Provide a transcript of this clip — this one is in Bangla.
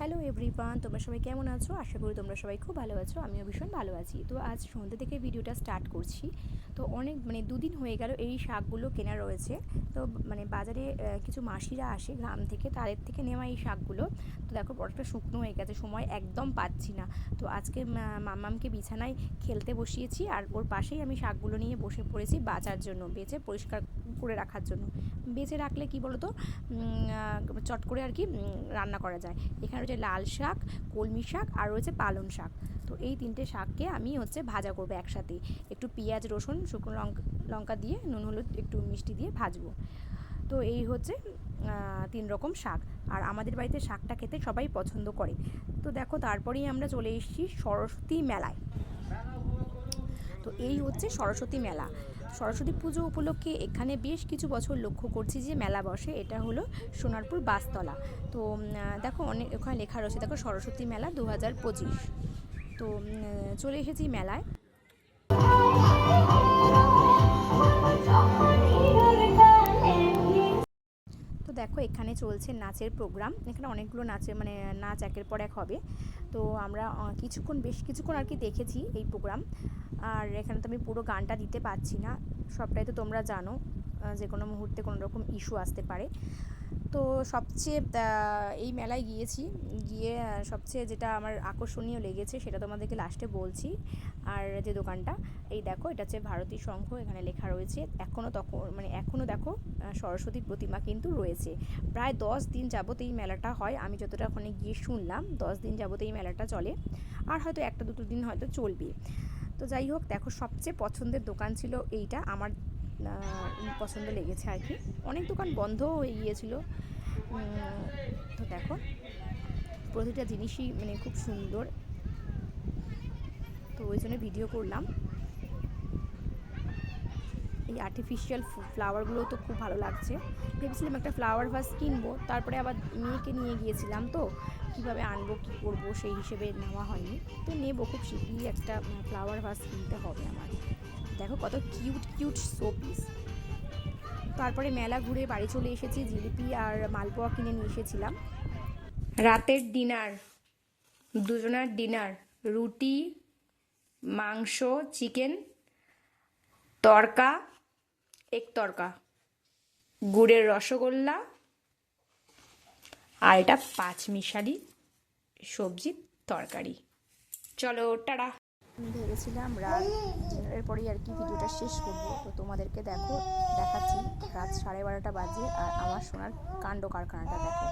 হ্যালো এভরিওয়ান, তোমরা সবাই কেমন আছো? আশা করি তোমরা সবাই খুব ভালো আছো। আমিও ভীষণ ভালো আছি। তো আজ সন্ধ্যে থেকে ভিডিওটা স্টার্ট করছি। তো অনেক দুদিন হয়ে গেল এই শাকগুলো কেনা রয়েছে। তো বাজারে কিছু মাসিরা আসে গ্রাম থেকে, তাদের থেকে নেওয়া এই শাকগুলো। তো দেখো বড়টা শুকনো হয়ে গেছে, সময় একদম পাচ্ছি না। তো আজকে মাম্মামকে বিছানায় খেলতে বসিয়েছি, আর ওর পাশেই আমি শাকগুলো নিয়ে বসে পড়েছি বাঁচার জন্য, বেছে পরিষ্কার করে রাখার জন্য। বেছে রাখলে কি বলো তো, চট করে আর কি রান্না করা যায়। এখানে রয়েছে লাল শাক, কলমি শাক, আর রয়েছে পালং শাক। তো এই তিনটে শাককে আমি ভাজা করবো একসাথে। একটু পেঁয়াজ, রসুন, শুকনো লঙ্কা দিয়ে, নুন হলুদ একটু মিষ্টি দিয়ে ভাজবো। তো এই হচ্ছে 3 রকম শাক। আর আমাদের বাড়িতে শাকটা খেতে সবাই পছন্দ করে। তো দেখো তারপরেই আমরা চলে এসেছি সরস্বতী মেলায়। তো এই হচ্ছে সরস্বতী মেলা। সরস্বতী পুজো উপলক্ষে এখানে বেশ কিছু বছর লক্ষ্য করছি যে মেলা বসে। এটা হলো সোনারপুর বাসতলা। তো দেখো অনেক ওখানে লেখা রয়েছে, দেখো সরস্বতী মেলা 2025। তো চলে এসেছি মেলায়। তো দেখো এখানে চলছে নাচের প্রোগ্রাম। এখানে অনেকগুলো নাচ একের পর এক হবে। তো আমরা বেশ কিছুক্ষণ আর কি দেখেছি এই প্রোগ্রাম। আর এখানে তো আমি পুরো গানটা দিতে পারছি না, সবটাই তো তোমরা জানো, যে কোনো মুহূর্তে কোনো রকম ইস্যু আসতে পারে। তো সবচেয়ে এই মেলায় গিয়ে সবচেয়ে যেটা আমার আকর্ষণীয় লেগেছে সেটা তোমাদেরকে লাস্টে বলছি। আর যে দোকানটা, এই দেখো এটা হচ্ছে ভারতী সংঘ। এখানে লেখা রয়েছে এখনও দেখো সরস্বতী প্রতিমা কিন্তু রয়েছে। প্রায় 10 দিন যাবত এই মেলাটা হয়, আমি যতটা ওখানে গিয়ে শুনলাম 10 দিন যাবত এই মেলাটা চলে। আর হয়তো 1-2 দিন হয়তো চলবে। তো যাই হোক, দেখো সবচেয়ে পছন্দের দোকান ছিল এইটা, আমার পছন্দ লেগেছে আর কি। অনেক দোকান বন্ধও হয়ে গিয়েছিল। তো দেখো প্রতিটা জিনিসই খুব সুন্দর, তো ওই জন্য ভিডিও করলাম। এই আর্টিফিশিয়াল ফ্লাওয়ারগুলো তো খুব ভালো লাগছে। ভেবেছিলাম একটা ফ্লাওয়ার ভাস কিনবো, তারপরে আবার মেয়েকে নিয়ে গিয়েছিলাম, তো কীভাবে আনবো কী করবো সেই হিসেবে নেওয়া হয়নি। তো নেবো, খুব শীঘ্রই একটা ফ্লাওয়ার ভাস কিনতে হবে আমার। দেখো কত কিউট কিউট শোপিস। তারপরে মেলা ঘুরে বাড়ি চলে এসেছি, জিলিপি আর মালপোয়া কিনে নিয়ে এসেছিলাম। রাতের ডিনার, দুজনার ডিনার, রুটি, মাংস, চিকেন, তড়কা, এক তড়কা, গুড়ের রসগোল্লা, আর এটা 5 মিশালি সবজির তরকারি। চলো টাটা। ভেবেছিলাম রাত ডিনারের পরেই আর কি ভিডিওটা শেষ করবো। তো তোমাদেরকে দেখাচ্ছি রাত 12:30 বাজে, আর আমার সোনার কাণ্ড কারখানাটা দেখো।